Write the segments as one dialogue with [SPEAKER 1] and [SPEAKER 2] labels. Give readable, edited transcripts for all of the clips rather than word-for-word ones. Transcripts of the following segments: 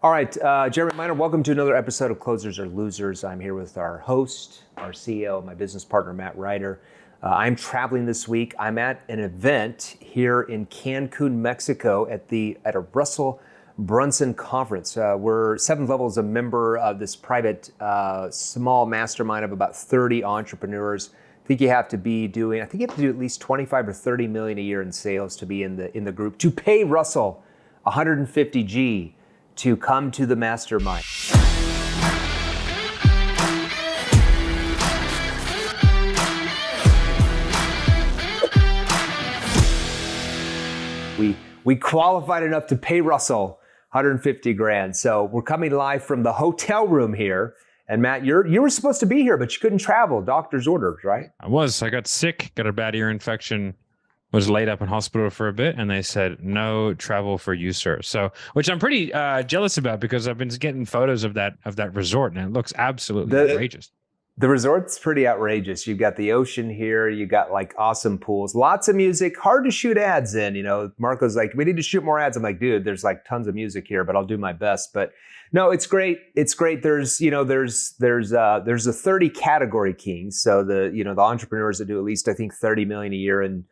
[SPEAKER 1] All right, Jeremy Miner, welcome to another episode of Closers or Losers. I'm here with our host, our CEO, my business partner, Matt Ryder. I'm traveling this week. I'm at an event here in Cancun, Mexico at a Russel Brunson conference. We're Seventh Level is a member of this private small mastermind of about 30 entrepreneurs. I think you have to do at least 25 or 30 million a year in sales to be in the group to pay Russell 150 G to come to the mastermind. We qualified enough to pay Russell 150 grand. So we're coming live from the hotel room here. And Matt, you were supposed to be here, but you couldn't travel. Doctor's orders, right?
[SPEAKER 2] I got sick, got a bad ear infection, was laid up in hospital for a bit, and they said no travel for you, sir. So, which I'm pretty jealous about because I've been getting photos of that resort, and it looks absolutely outrageous.
[SPEAKER 1] The resort's pretty outrageous. You've got the ocean here. You got like awesome pools, lots of music. Hard to shoot ads in. You know, Marco's like, we need to shoot more ads. I'm like, dude, there's like tons of music here, but I'll do my best. But no, it's great. It's great. There's a 30 category kings. So the entrepreneurs that do at least I think 30 million a year and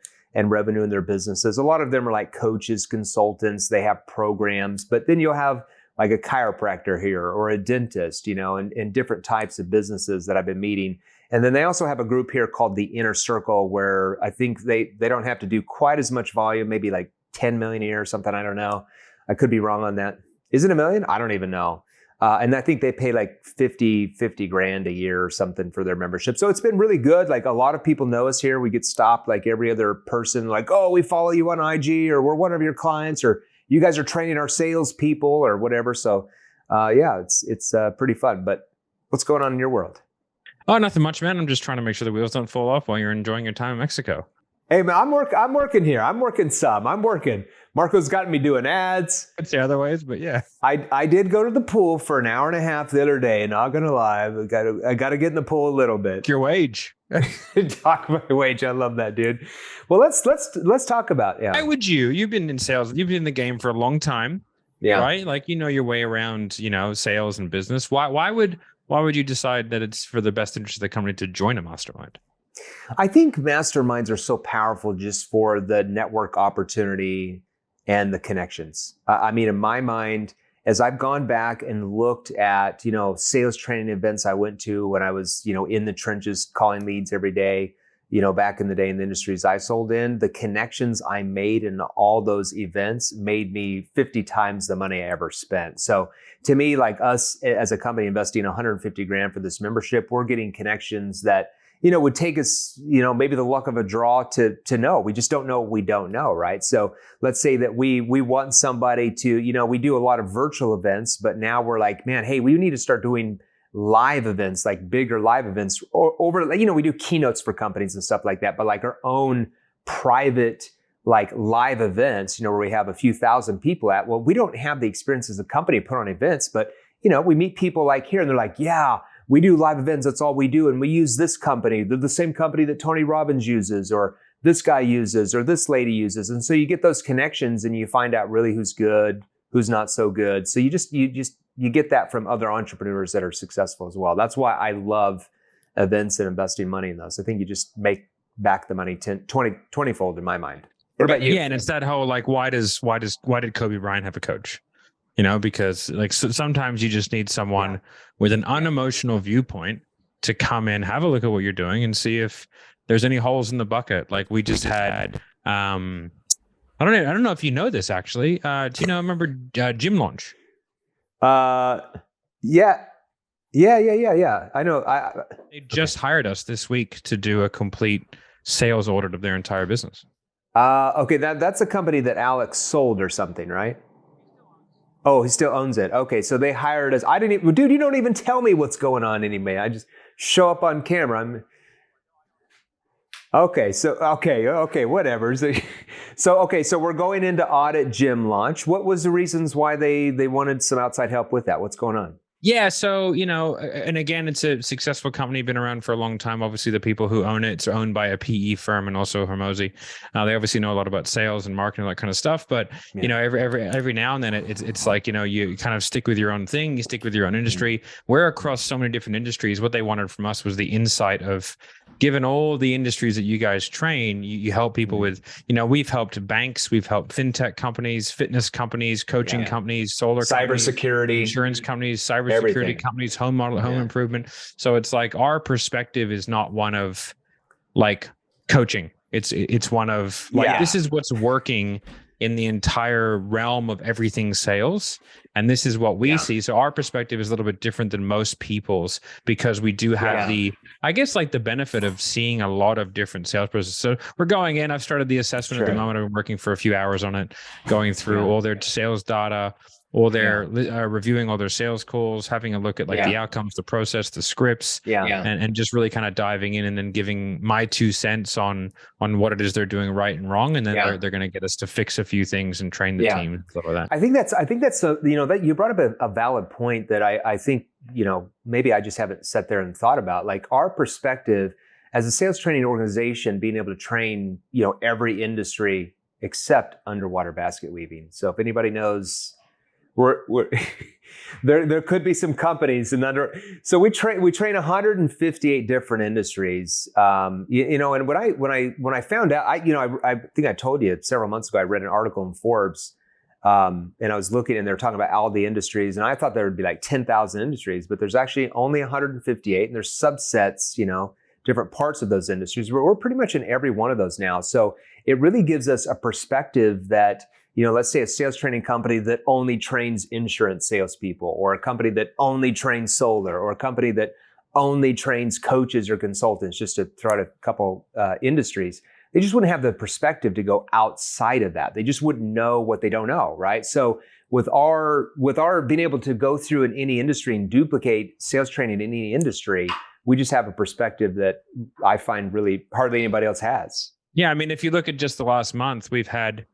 [SPEAKER 1] revenue in their businesses. A lot of them are like coaches, consultants, they have programs, but then you'll have like a chiropractor here or a dentist, and different types of businesses that I've been meeting. And then they also have a group here called the Inner Circle where I think they don't have to do quite as much volume, maybe like 10 million a year or something. I don't know. I could be wrong on that. Is it a million? I don't even know. And I think they pay like 50 grand a year or something for their membership. So it's been really good. Like a lot of people know us here. We get stopped like every other person, like, oh, we follow you on IG or we're one of your clients or you guys are training our salespeople or whatever. So it's pretty fun. But what's going on in your world?
[SPEAKER 2] Oh, nothing much, man. I'm just trying to make sure the wheels don't fall off while you're enjoying your time in Mexico.
[SPEAKER 1] Hey, man, I'm working here. I'm working. Marco's gotten me doing ads.
[SPEAKER 2] I'd say otherwise, but yeah.
[SPEAKER 1] I did go to the pool for an hour and a half the other day. Not gonna lie, I gotta get in the pool a little bit.
[SPEAKER 2] Your wage.
[SPEAKER 1] Talk my wage. I love that, dude. Well, let's talk about
[SPEAKER 2] Why would you? You've been in sales. You've been in the game for a long time.
[SPEAKER 1] Yeah.
[SPEAKER 2] Right. Like you know your way around. Sales and business. Why would you decide that it's for the best interest of the company to join a mastermind?
[SPEAKER 1] I think masterminds are so powerful just for the network opportunity and the connections. I mean, in my mind, as I've gone back and looked at, sales training events I went to when I was, in the trenches calling leads every day, back in the day in the industries I sold in, the connections I made in all those events made me 50 times the money I ever spent. So to me, like us as a company investing 150 grand for this membership, we're getting connections that would take us, maybe the luck of a draw to know. We just don't know what we don't know, right? So let's say that we want somebody to, we do a lot of virtual events, but now we're like, man, hey, we need to start doing live events, like bigger live events over, we do keynotes for companies and stuff like that, but like our own private, like live events, where we have a few thousand people at. Well, we don't have the experience as a company to put on events, but, we meet people like here and they're like, yeah, we do live events. That's all we do. And we use this company. They're the same company that Tony Robbins uses or this guy uses or this lady uses. And so you get those connections and you find out really who's good, who's not so good. So you get that from other entrepreneurs that are successful as well. That's why I love events and investing money in those. I think you just make back the money 20-fold in my mind. What about you?
[SPEAKER 2] Yeah. And it's that whole, like, why did Kobe Bryant have a coach? Because like sometimes you just need someone with an unemotional viewpoint to come in, have a look at what you're doing and see if there's any holes in the bucket. Like we just had, I don't know if you know this actually. Remember Gym Launch?
[SPEAKER 1] Yeah. I know.
[SPEAKER 2] They just hired us this week to do a complete sales audit of their entire business.
[SPEAKER 1] Okay. That's a company that Alex sold or something, right? Oh, he still owns it. Okay, so they hired us. Dude, you don't even tell me what's going on anyway. I just show up on camera. Okay, whatever. So we're going into audit Gym Launch. What was the reasons why they wanted some outside help with that? What's going on?
[SPEAKER 2] Yeah. So, and again, it's a successful company, been around for a long time. Obviously, the people who own it's owned by a PE firm and also Hermosi. They obviously know a lot about sales and marketing, that kind of stuff. But, every now and then it's like, you kind of stick with your own thing, you stick with your own industry. We're across so many different industries. What they wanted from us was the insight of, given all the industries that you guys train, you help people with, we've helped banks, we've helped fintech companies, fitness companies, coaching companies, solar
[SPEAKER 1] cybersecurity,
[SPEAKER 2] insurance companies, cybersecurity companies, home improvement. So it's like our perspective is not one of like coaching. It's one of like, this is what's working in the entire realm of everything sales. And this is what we see. So our perspective is a little bit different than most people's, because we do have the benefit of seeing a lot of different sales processes. So we're going in, I've started the assessment at the moment. I've been working for a few hours on it, going through all their sales data, all their reviewing all their sales calls, having a look at like the outcomes, the process, the scripts, and just really kind of diving in and then giving my 2 cents on what it is they're doing right and wrong, and then they're going to get us to fix a few things and train the team and stuff like that.
[SPEAKER 1] I think that's that you brought up a valid point that I think maybe I just haven't sat there and thought about. Like our perspective as a sales training organization, being able to train every industry except underwater basket weaving. So if anybody knows. We're there could be some companies so we train 158 different industries. And when I found out, I think I told you several months ago, I read an article in Forbes, and I was looking and they're talking about all the industries, and I thought there would be like 10,000 industries, but there's actually only 158, and there's subsets, different parts of those industries. We're pretty much in every one of those now. So it really gives us a perspective that, let's say a sales training company that only trains insurance salespeople, or a company that only trains solar, or a company that only trains coaches or consultants, just to throw out a couple industries. They just wouldn't have the perspective to go outside of that. They just wouldn't know what they don't know, right? So with our being able to go through in any industry and duplicate sales training in any industry, we just have a perspective that I find really hardly anybody else has.
[SPEAKER 2] Yeah, I mean, if you look at just the last month, we've had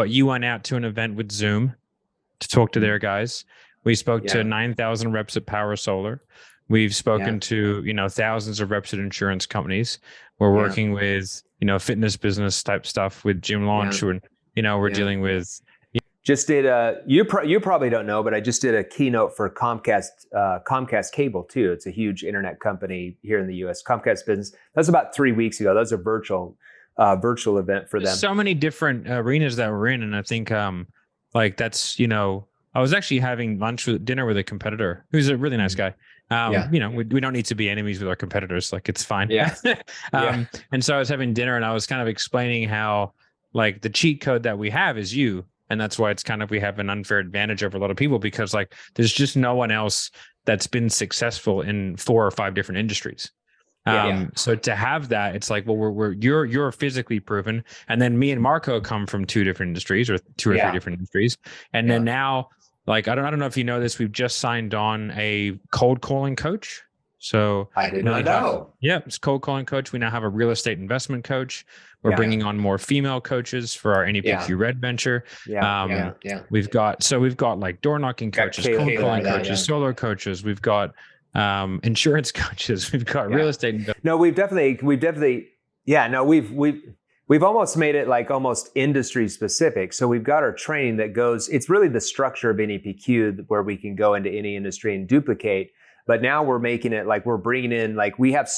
[SPEAKER 2] you went out to an event with Zoom to talk to their guys. We spoke to 9,000 reps at Power Solar. We've spoken to, thousands of reps at insurance companies. We're working with, fitness business type stuff with Gym Launch. And, we're dealing with.
[SPEAKER 1] Just did you probably don't know, but I just did a keynote for Comcast Cable too. It's a huge internet company here in the U.S. Comcast Business. That's about 3 weeks ago. That was a virtual event for them.
[SPEAKER 2] So many different arenas that we're in. And I think that's, I was actually having dinner with a competitor who's a really nice guy. We don't need to be enemies with our competitors. Like it's fine. And so I was having dinner and I was kind of explaining how like the cheat code that we have is you. And that's why it's kind of, we have an unfair advantage over a lot of people, because like there's just no one else that's been successful in 4 or 5 different industries. So to have that, it's like, well, you're physically proven. And then me and Marco come from 2 different industries, or 2 or 3 different industries. And then now, like, I don't know if you know this, we've just signed on a cold calling coach. So
[SPEAKER 1] I did not know.
[SPEAKER 2] It's cold calling coach. We now have a real estate investment coach. We're bringing on more female coaches for our NEPQ Red venture. We've got like door knocking coaches, cold calling coaches, solar coaches. We've got insurance coaches. We've got real estate.
[SPEAKER 1] No, we've almost made it like almost industry specific. So we've got our training that goes, it's really the structure of NEPQ where we can go into any industry and duplicate. But now we're making it like we're bringing in, like we have,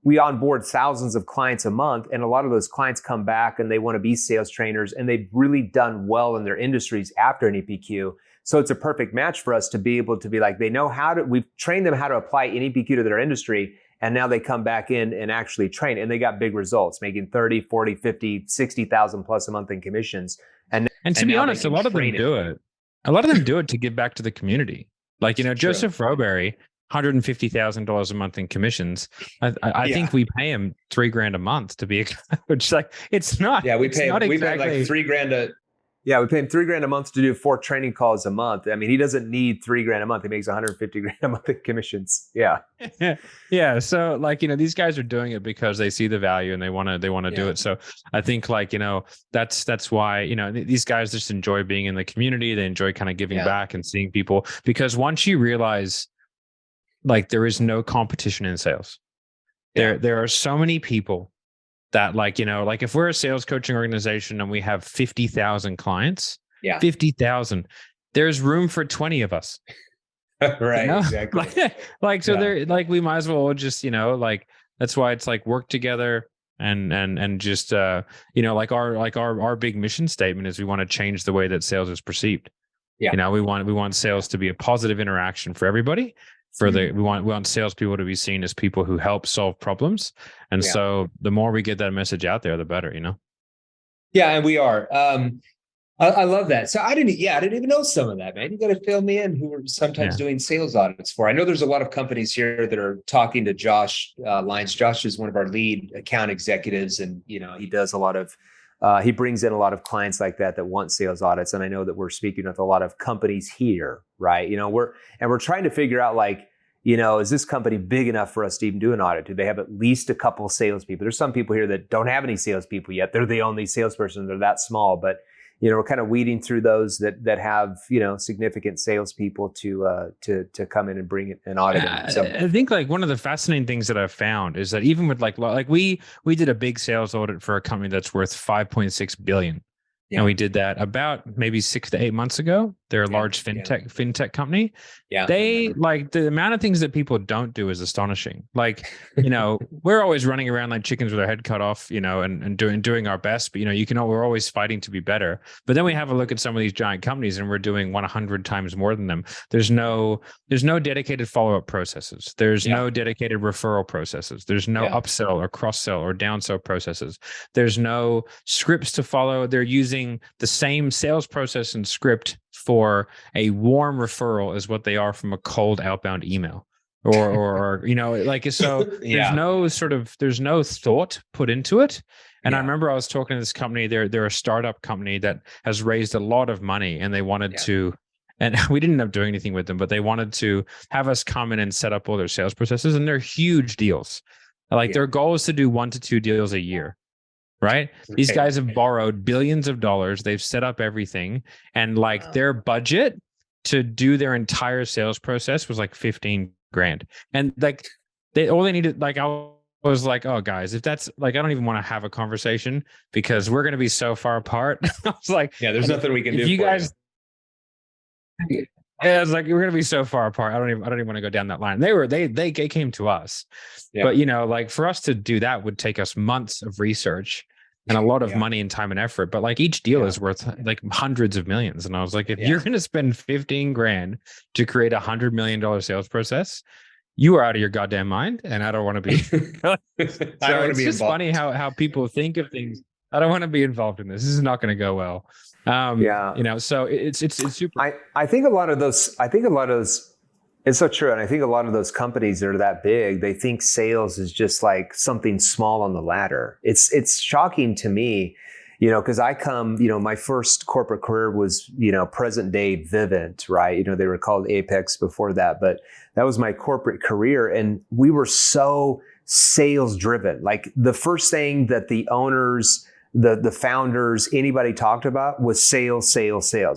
[SPEAKER 1] we onboard thousands of clients a month, and a lot of those clients come back and they want to be sales trainers, and they've really done well in their industries after NEPQ. So it's a perfect match for us to be able to be like, they know we've trained them how to apply NEPQ to their industry. And now they come back in and actually train, and they got big results, making 30, 40, 50, 60,000 plus a month in commissions. And
[SPEAKER 2] to be honest, a lot of them do it. A lot of them do it to give back to the community. Like, Joseph Roberry, $150,000 a month in commissions. I think we pay him $3,000 a month to be a coach. Like, it's not.
[SPEAKER 1] Yeah, we pay like $3,000 Yeah, we pay him $3,000 a month to do 4 training calls a month. I mean, he doesn't need $3,000 a month. He makes $150,000 a month in commissions. Yeah.
[SPEAKER 2] Yeah. So like, these guys are doing it because they see the value and they want to do it. So I think like, that's why, these guys just enjoy being in the community. They enjoy kind of giving back and seeing people, because once you realize like there is no competition in sales. There are so many people that like, like if we're a sales coaching organization and we have 50,000 clients, 50,000, there's room for 20 of us.
[SPEAKER 1] Right. Exactly.
[SPEAKER 2] So there, like, we might as well all just, like, that's why it's like work together and just, like our big mission statement is we want to change the way that sales is perceived.
[SPEAKER 1] Yeah.
[SPEAKER 2] We want sales to be a positive interaction for everybody. We want salespeople to be seen as people who help solve problems. And so the more we get that message out there, the better,
[SPEAKER 1] Yeah, and we are. I love that. So I didn't even know some of that, man. You got to fill me in who we're sometimes doing sales audits for. I know there's a lot of companies here that are talking to Josh Lyons. Josh is one of our lead account executives, and he does a lot of he brings in a lot of clients like that want sales audits. And I know that we're speaking with a lot of companies here, right? We're trying to figure out, like, is this company big enough for us to even do an audit? Do they have at least a couple salespeople? There's some people here that don't have any salespeople yet. They're the only salesperson. They're that small, but we're kind of weeding through those that have significant salespeople to come in and bring an audit. So
[SPEAKER 2] I think like one of the fascinating things that I've found is that even with like we did a big sales audit for a company that's worth 5.6 billion. Yeah. And we did that about maybe 6 to 8 months ago. They're a large fintech company. Yeah. They like the amount of things that people don't do is astonishing. Like, we're always running around like chickens with our head cut off, and doing our best. But we're always fighting to be better. But then we have a look at some of these giant companies and we're doing 100 times more than them. There's no dedicated follow-up processes. There's no dedicated referral processes. There's no upsell or cross-sell or downsell processes. There's no scripts to follow. They're using the same sales process and script for a warm referral as what they are from a cold outbound email or so there's no thought put into it. And I remember I was talking to this company, they're a startup company that has raised a lot of money, and they wanted to, and we didn't end up doing anything with them, but they wanted to have us come in and set up all their sales processes, and they're huge deals. Like their goal is to do 1 to 2 deals a year. Right? Okay. These guys have borrowed billions of dollars. They've set up everything. And their budget to do their entire sales process was like 15 grand. And like all they needed, like I was like, oh guys, if that's like, I don't even want to have a conversation because we're going to be so far apart. I was like, there's nothing we can do. You guys, it's like, we're going to be so far apart. I don't even want to go down that line. They came to us, but like for us to do that would take us months of research and a lot of money and time and effort. But like each deal is worth like hundreds of millions. And I was like, if you're going to spend 15 grand to create $100 million sales process, you are out of your goddamn mind. And I don't want to be. It's just funny how people think of things. I don't want to be involved in this. This is not going to go well. So it's super.
[SPEAKER 1] I think a lot of those, it's so true. And I think a lot of those companies that are that big, they think sales is just like something small on the ladder. It's shocking to me, because I come, my first corporate career was, present day Vivint, right? They were called Apex before that, but that was my corporate career. And we were so sales driven. Like the first thing that the owners, the founders, anybody talked about was sales,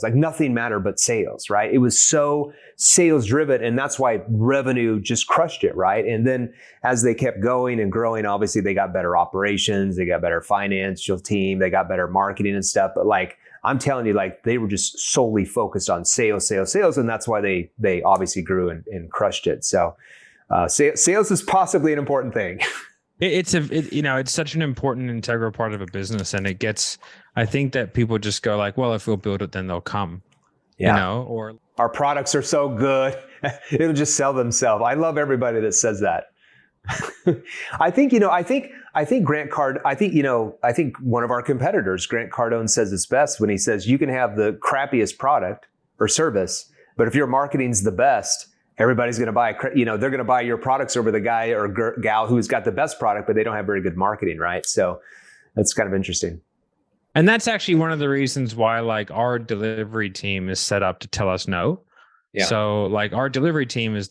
[SPEAKER 1] like nothing mattered but sales, right? It was so sales driven. And that's why revenue just crushed it, right? And then as they kept going and growing, obviously they got better operations, they got better financial team, they got better marketing and stuff. But like, I'm telling you, like they were just solely focused on sales. And that's why they obviously grew and crushed it. So sales is possibly an important thing.
[SPEAKER 2] It's such an important integral part of a business, and I think that people just go like, well, if we'll build it, then they'll come, or
[SPEAKER 1] our products are so good, it'll just sell themselves. I love everybody that says that. I think Grant Card, I think one of our competitors, Grant Cardone, says it's best when he says you can have the crappiest product or service, but if your marketing's the best, everybody's going to buy, they're going to buy your products over the guy or gal who's got the best product, but they don't have very good marketing, right? So that's kind of interesting.
[SPEAKER 2] And that's actually one of the reasons why like our delivery team is set up to tell us no. Yeah. So like our delivery team is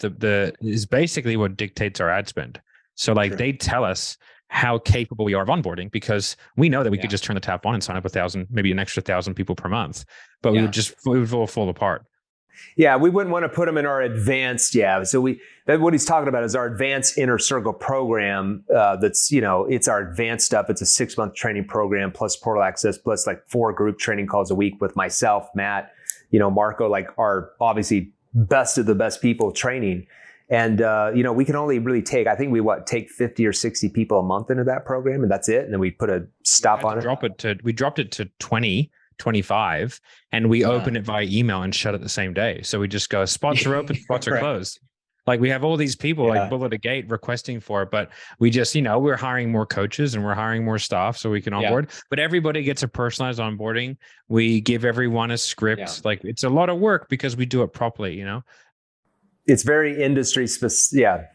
[SPEAKER 2] is basically what dictates our ad spend. So like they tell us how capable we are of onboarding because we know that we could just turn the tap on and sign up 1,000, maybe an extra 1,000 people per month, but we would all fall apart.
[SPEAKER 1] Yeah, we wouldn't want to put them in our advanced. Yeah, so what he's talking about is our advanced inner circle program. That's, it's our advanced stuff. It's a 6-month training program plus portal access plus like 4 group training calls a week with myself, Matt, Marco, like our obviously best of the best people training. And, we can only really take 50 or 60 people a month into that program, and that's it. And then we put a stop on it.
[SPEAKER 2] We dropped it to 20. 25, and we open it via email and shut it the same day. So we just go, spots are open, spots are closed. Like we have all these people like bull at a gate requesting for it, but we just, we're hiring more coaches and we're hiring more staff so we can onboard, but everybody gets a personalized onboarding. We give everyone a script. Yeah. Like it's a lot of work because we do it properly,
[SPEAKER 1] It's very industry specific. Yeah.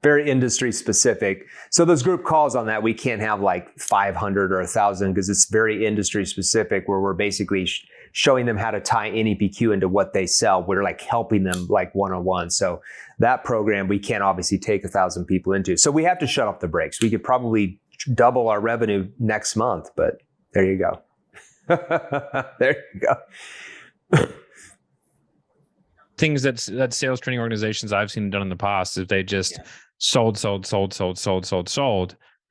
[SPEAKER 1] Very industry specific. So those group calls on that, we can't have like 500 or 1,000 because it's very industry specific, where we're basically showing them how to tie NEPQ into what they sell. We're like helping them like one-on-one. So that program, we can't obviously take 1,000 people into. So we have to shut off the brakes. We could probably double our revenue next month, but there you go. There you go.
[SPEAKER 2] Things that sales training organizations I've seen done in the past is they just sold,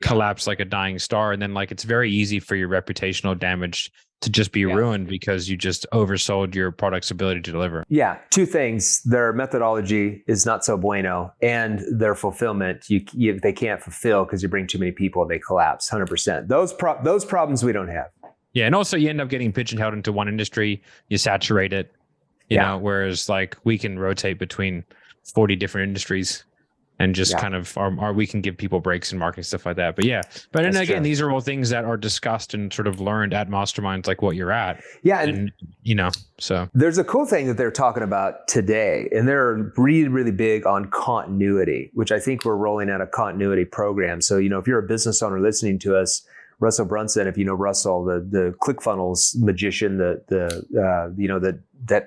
[SPEAKER 2] collapse like a dying star. And then like, it's very easy for your reputational damage to just be ruined because you just oversold your product's ability to deliver. Yeah. 2 things. Their methodology is not so bueno, and their fulfillment, they can't fulfill because you bring too many people, they collapse 100%. Those problems we don't have. Yeah. And also you end up getting pigeonholed into one industry, you saturate it, you know, whereas like we can rotate between 40 different industries and just kind of we can give people breaks in marketing, stuff like that. But then again, these are all things that are discussed and sort of learned at Masterminds, like what you're at. Yeah. And so there's a cool thing that they're talking about today, and they're really, really big on continuity, which I think we're rolling out a continuity program. So, if you're a business owner listening to us, Russel Brunson, if you know Russell, the ClickFunnels magician, that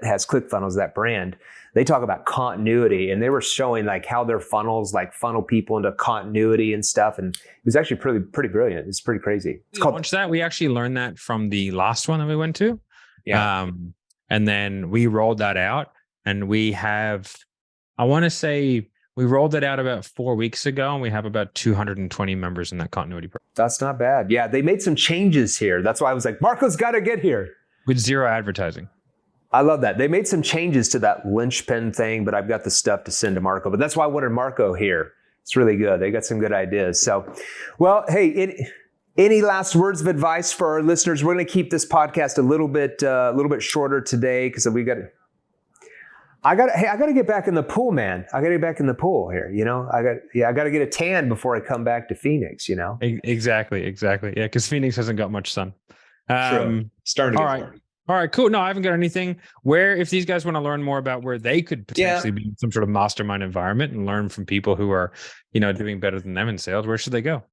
[SPEAKER 2] has ClickFunnels, that brand, they talk about continuity, and they were showing like how their funnels like funnel people into continuity and stuff. And it was actually pretty brilliant. It's pretty crazy. It's called that. We actually learned that from the last one that we went to. Yeah. And then we rolled that out, and we have, I want to say we rolled it out about 4 weeks ago, and we have about 220 members in that continuity program. That's not bad. Yeah. They made some changes here. That's why I was like, Marco's got to get here. With 0 advertising. I love that. They made some changes to that linchpin thing, but I've got the stuff to send to Marco. But that's why I wanted Marco here. It's really good. They got some good ideas. So, well, hey, any last words of advice for our listeners? We're going to keep this podcast a little bit shorter today because I got to get back in the pool, man. I got to get back in the pool here. I got to get a tan before I come back to Phoenix. Exactly. Yeah, because Phoenix hasn't got much sun. True. Starting to get warm. All right, cool. No, I haven't got anything. Where, if these guys want to learn more about where they could potentially be in some sort of mastermind environment and learn from people who are, doing better than them in sales, where should they go?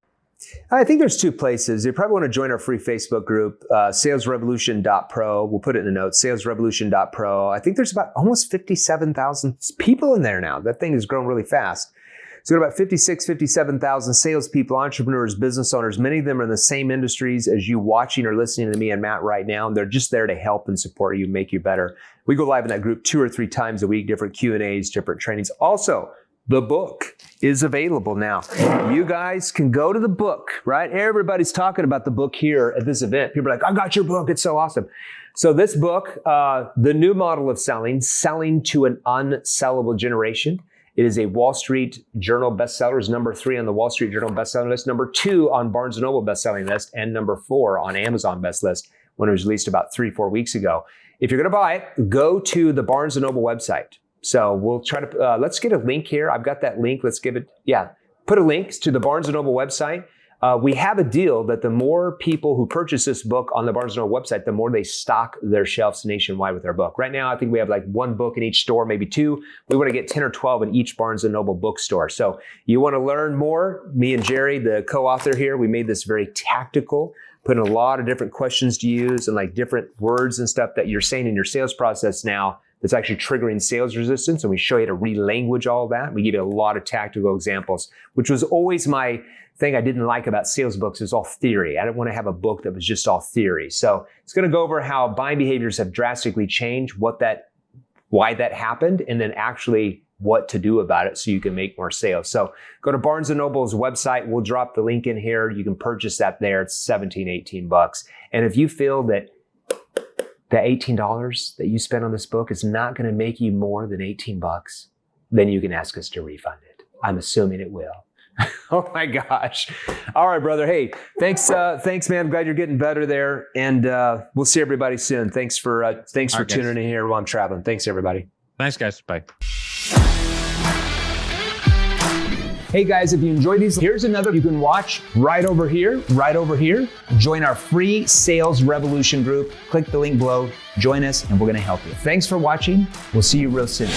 [SPEAKER 2] I think there's 2 places. You probably want to join our free Facebook group, salesrevolution.pro. We'll put it in the notes, salesrevolution.pro. I think there's about almost 57,000 people in there now. That thing has grown really fast. So we've got about 57,000 salespeople, entrepreneurs, business owners. Many of them are in the same industries as you watching or listening to me and Matt right now. And they're just there to help and support you, make you better. We go live in that group 2 or 3 times a week, different Q&As, different trainings. Also, the book is available now. You guys can go to the book, right? Everybody's talking about the book here at this event. People are like, I got your book. It's so awesome. So this book, The New Model of Selling to an Unsellable Generation. It is a Wall Street Journal bestseller. It's number 3 on the Wall Street Journal bestselling list, number 2 on Barnes & Noble bestselling list, and number 4 on Amazon best list when it was released about 3-4 weeks ago. If you're going to buy it, go to the Barnes & Noble website. So we'll try to, let's get a link here. I've got that link. Let's give it, put a link to the Barnes & Noble website. We have a deal that the more people who purchase this book on the Barnes & Noble website, the more they stock their shelves nationwide with our book. Right now, I think we have like 1 book in each store, maybe 2. We want to get 10 or 12 in each Barnes & Noble bookstore. So you want to learn more? Me and Jerry, the co-author here, we made this very tactical, put in a lot of different questions to use and like different words and stuff that you're saying in your sales process now that's actually triggering sales resistance. And we show you how to relanguage all of that. We give you a lot of tactical examples, which was always my thing I didn't like about sales books. Is all theory. I didn't want to have a book that was just all theory. So it's going to go over how buying behaviors have drastically changed, what that
[SPEAKER 1] why that happened, and then actually what to do about it so you can make more sales. So go to Barnes & Noble's website. We'll drop the link in here. You can purchase that there. It's 17, 18 bucks. And if you feel that the $18 that you spent on this book is not going to make you more than 18 bucks, then you can ask us to refund it. I'm assuming it will. Oh my gosh. All right, brother. Hey, thanks, man. I'm glad you're getting better there. And we'll see everybody soon. Thanks for tuning in here while I'm traveling. Thanks, everybody.
[SPEAKER 2] Thanks, guys. Bye.
[SPEAKER 1] Hey guys, if you enjoyed these, here's another you can watch right over here. Join our free Sales Revolution group. Click the link below, join us, and we're going to help you. Thanks for watching. We'll see you real soon.